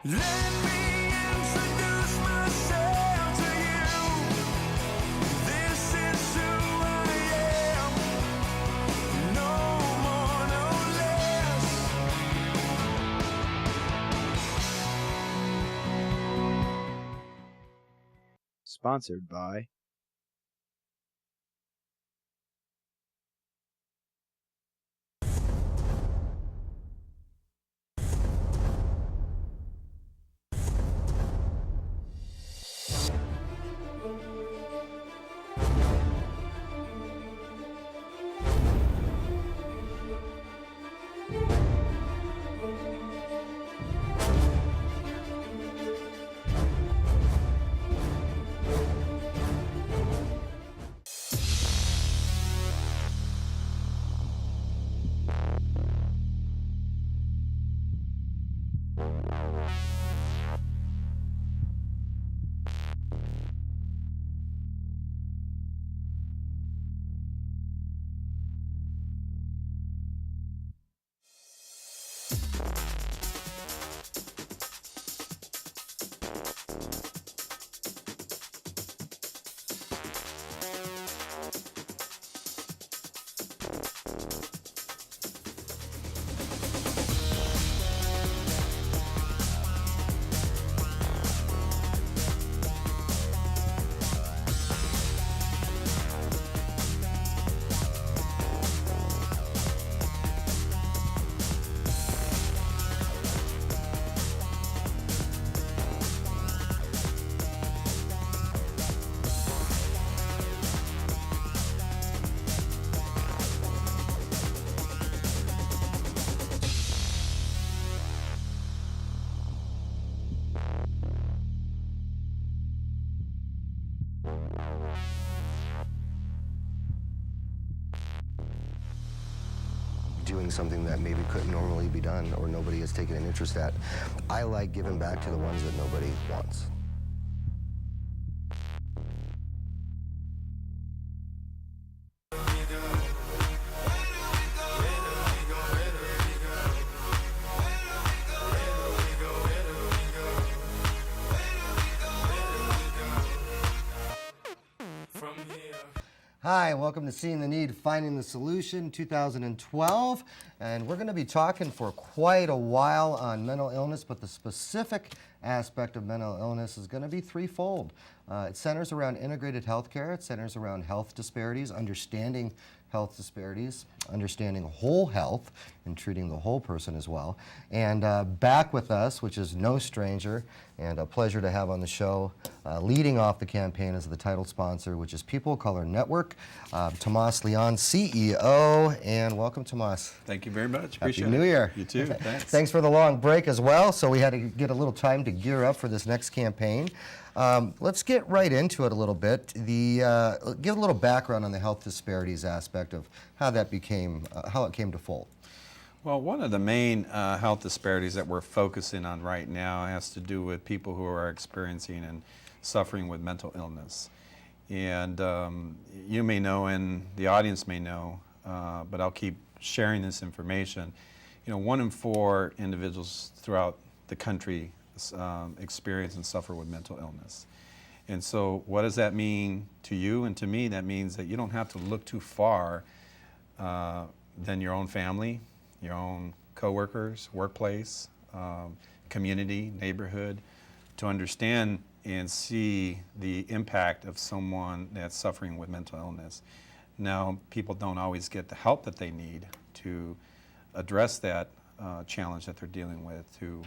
Let me introduce myself to you. This is who I am. No more, no less. Sponsored by doing something that maybe couldn't normally be done or nobody has taken an interest at. I like giving back to the ones that nobody wants. Hi, welcome to Seeing the Need, Finding the Solution 2012. And we're going to be talking for quite a while on mental illness, but the specific aspect of mental illness is going to be threefold. It centers around integrated healthcare, it centers around health disparities, understanding health disparities, understanding whole health, and treating the whole person as well. And back with us, which is no stranger, and a pleasure to have on the show, leading off the campaign as the title sponsor, which is People of Color Network, Tomas Leon, CEO, and welcome, Tomas. Thank you very much. Appreciate Happy New Year. You too. Thanks. Thanks for the long break as well, so we had to get a little time to gear up for this next campaign. Let's get right into it a little bit. Give a little background on the health disparities aspect of how that became, how it came to fold. Well, one of the main health disparities that we're focusing on right now has to do with people who are experiencing and suffering with mental illness. And you may know, and the audience may know, but I'll keep sharing this information. You know, 1 in 4 individuals throughout the country experience and suffer with mental illness. And so what does that mean to you and to me? That means that you don't have to look too far than your own family, your own coworkers, workplace, community, neighborhood, to understand and see the impact of someone that's suffering with mental illness. Now, people don't always get the help that they need to address that challenge that they're dealing with, to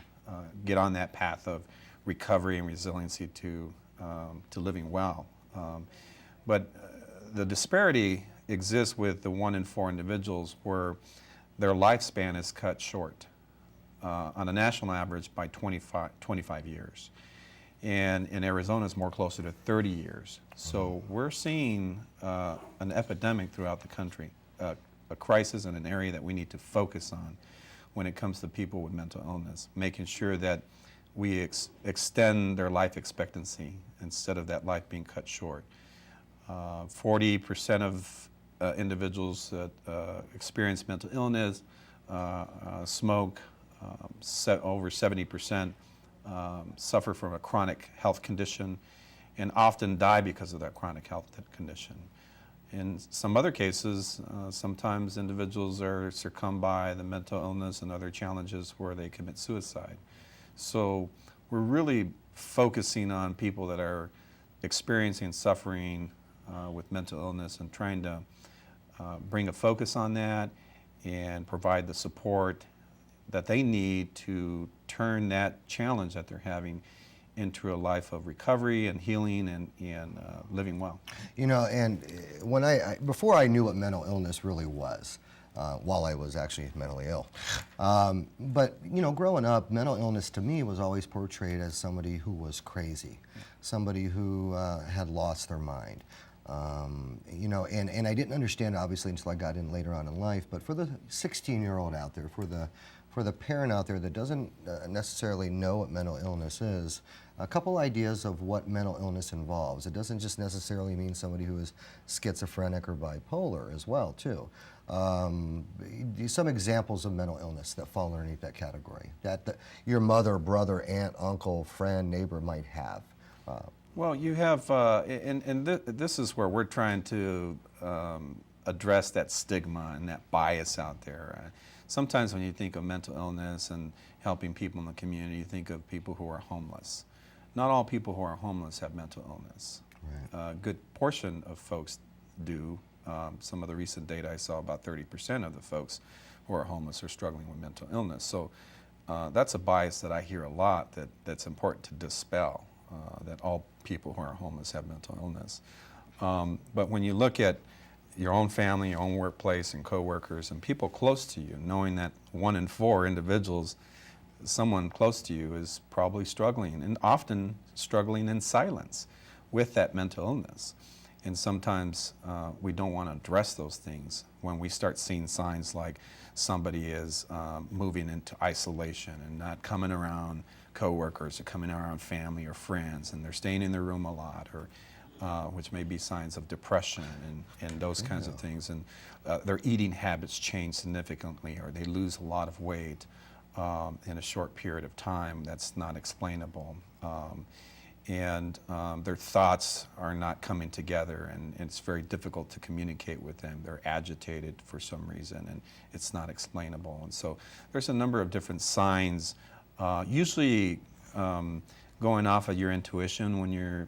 get on that path of recovery and resiliency to living well. But the disparity exists with the 1 in 4 individuals where their lifespan is cut short on a national average by 25 years. And in Arizona, it's more closer to 30 years. So we're seeing an epidemic throughout the country, a crisis in an area that we need to focus on when it comes to people with mental illness, making sure that we extend their life expectancy instead of that life being cut short. 40% of individuals that experience mental illness smoke. Over 70% suffer from a chronic health condition and often die because of that chronic health condition. In some other cases, sometimes individuals are succumbed by the mental illness and other challenges where they commit suicide. So we're really focusing on people that are experiencing suffering with mental illness and trying to bring a focus on that and provide the support that they need to turn that challenge that they're having into a life of recovery and healing and living well. You know, and when before I knew what mental illness really was, while I was actually mentally ill, but you know, growing up, mental illness to me was always portrayed as somebody who was crazy, somebody who had lost their mind. You know, and I didn't understand obviously until I got in later on in life. But for the 16-year-old out there, for the parent out there that doesn't necessarily know what mental illness is, a couple ideas of what mental illness involves. It doesn't just necessarily mean somebody who is schizophrenic or bipolar as well, too. Some examples of mental illness that fall underneath that category that your mother, brother, aunt, uncle, friend, neighbor might have. Well, you have, this is where we're trying to address that stigma and that bias out there. Sometimes when you think of mental illness and helping people in the community, you think of people who are homeless. Not all people who are homeless have mental illness. Right. A good portion of folks do. Some of the recent data I saw, about 30% of the folks who are homeless are struggling with mental illness. So that's a bias that I hear a lot that's important to dispel, that all people who are homeless have mental illness. But when you look at your own family, your own workplace, and coworkers, and people close to you, knowing that 1 in 4 individuals, someone close to you is probably struggling, and often struggling in silence with that mental illness. And sometimes we don't want to address those things when we start seeing signs like somebody is moving into isolation and not coming around coworkers or coming around family or friends, and they're staying in their room a lot, or which may be signs of depression and those kinds of things. And their eating habits change significantly, or they lose a lot of weight in a short period of time that's not explainable. And their thoughts are not coming together, and it's very difficult to communicate with them. They're agitated for some reason, and it's not explainable. And so there's a number of different signs, usually going off of your intuition when you're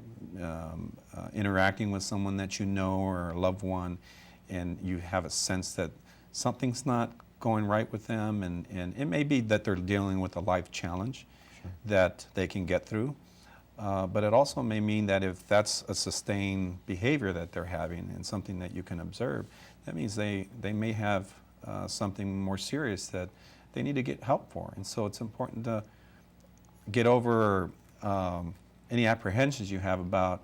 interacting with someone that you know or a loved one, and you have a sense that something's not going right with them, and it may be that they're dealing with a life challenge that they can get through. But it also may mean that if that's a sustained behavior that they're having and something that you can observe, that means they may have something more serious that they need to get help for. And so it's important to get over any apprehensions you have about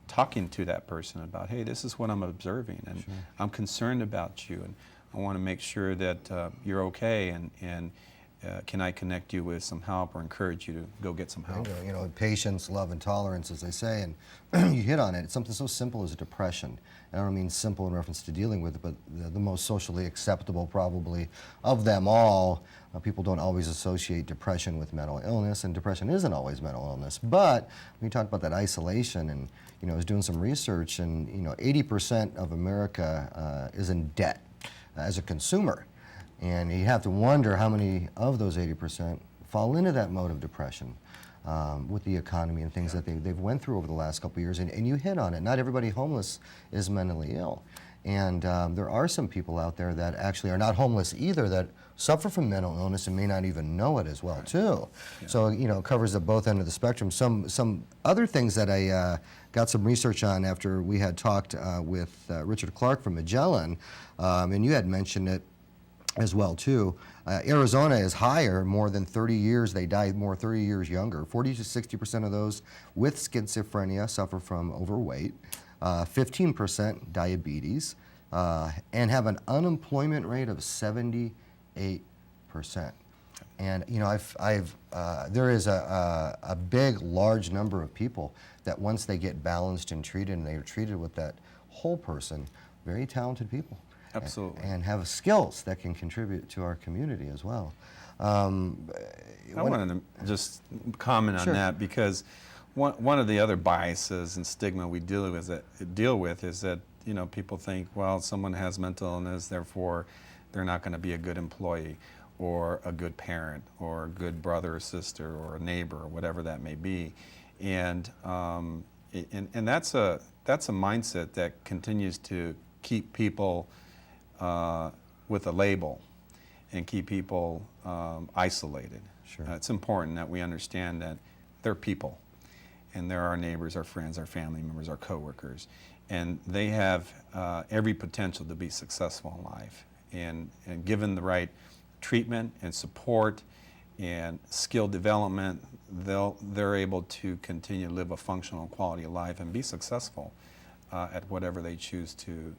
talking to that person about, hey, this is what I'm observing, and I'm concerned about you, and I want to make sure that you're okay, and can I connect you with some help or encourage you to go get some help? You know, patience, love, and tolerance, as they say, and you hit on it. It's something so simple as depression. And I don't mean simple in reference to dealing with it, but the most socially acceptable probably of them all. People don't always associate depression with mental illness, and depression isn't always mental illness. But when you talk about that isolation, and you know, I was doing some research, and you know, 80% of America is in debt as a consumer. And you have to wonder how many of those 80% fall into that mode of depression with the economy and things that they've went through over the last couple of years. And you hit on it. Not everybody homeless is mentally ill. And there are some people out there that actually are not homeless either, that suffer from mental illness and may not even know it as well, too. Yeah. So, you know, it covers the both end of the spectrum. Some other things that I got some research on after we had talked with Richard Clark from Magellan, and you had mentioned it as well, too. Arizona is higher, more than 30 years. They die more 30 years younger. 40 to 60% of those with schizophrenia suffer from overweight. 15% diabetes, and have an unemployment rate of 78%. And you know, there is a big, large number of people that once they get balanced and treated, and they are treated with that whole person, very talented people. Absolutely. and have skills that can contribute to our community as well. I wanted to just comment on Sure. that because one of the other biases and stigma we deal with is that people think, well, someone has mental illness, therefore they're not going to be a good employee or a good parent or a good brother or sister or a neighbor or whatever that may be, and that's a mindset that continues to keep people with a label and keep people isolated. Sure. It's important that we understand that they're people, and they're our neighbors, our friends, our family members, our coworkers, and they have every potential to be successful in life. And given the right treatment and support and skill development, they're able to continue to live a functional quality of life and be successful at whatever they choose to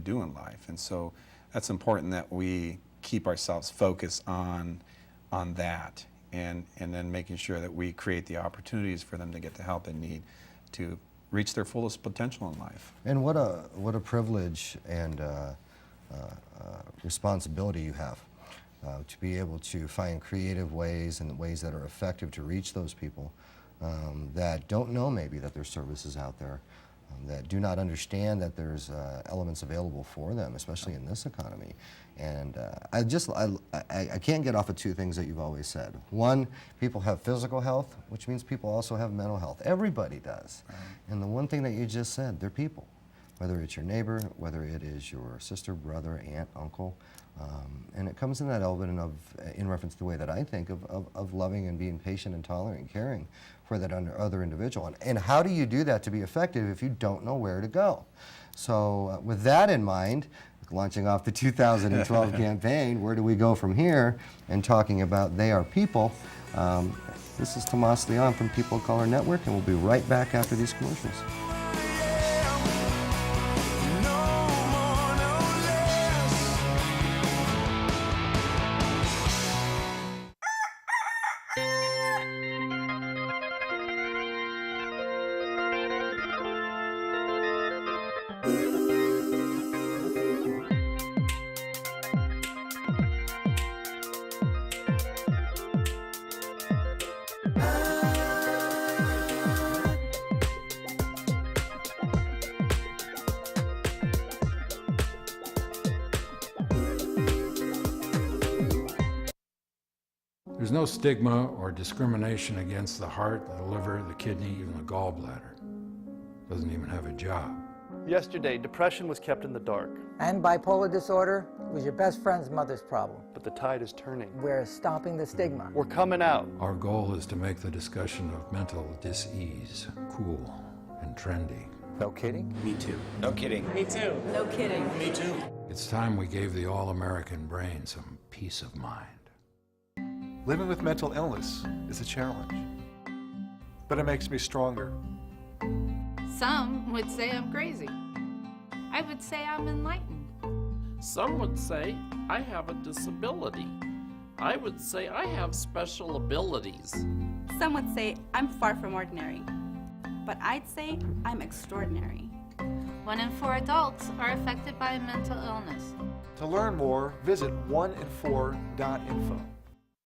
do in life. And so that's important that we keep ourselves focused on that, and then making sure that we create the opportunities for them to get the help they need to reach their fullest potential in life. And what a privilege and responsibility you have to be able to find creative ways and ways that are effective to reach those people that don't know maybe that there's services out there, that do not understand that there's elements available for them, especially in this economy. And I can't get off of two things that you've always said. One, people have physical health, which means people also have mental health. Everybody does. Right. And the one thing that you just said, they're people. Whether it's your neighbor, whether it is your sister, brother, aunt, uncle. And it comes in that element of, in reference to the way that I think of loving and being patient and tolerant and caring for that other individual. And how do you do that to be effective if you don't know where to go? So with that in mind, launching off the 2012 campaign, where do we go from here? And talking about They Are People, this is Tomas Leon from People of Color Network, and we'll be right back after these commercials. There's no stigma or discrimination against the heart, the liver, the kidney, even the gallbladder. Doesn't even have a job. Yesterday, depression was kept in the dark, And bipolar disorder was your best friend's mother's problem. but the tide is turning. We're stopping the stigma. We're coming out. Our goal is to make the discussion of mental dis-ease cool and trendy. No kidding? Me too. No kidding. Me too. No kidding. Me too. It's time we gave the all-American brain some peace of mind. Living with mental illness is a challenge, but it makes me stronger. Some would say I'm crazy. I would say I'm enlightened. Some would say I have a disability. I would say I have special abilities. Some would say I'm far from ordinary, but I'd say I'm extraordinary. 1 in 4 adults are affected by mental illness. To learn more, visit oneinfor.info.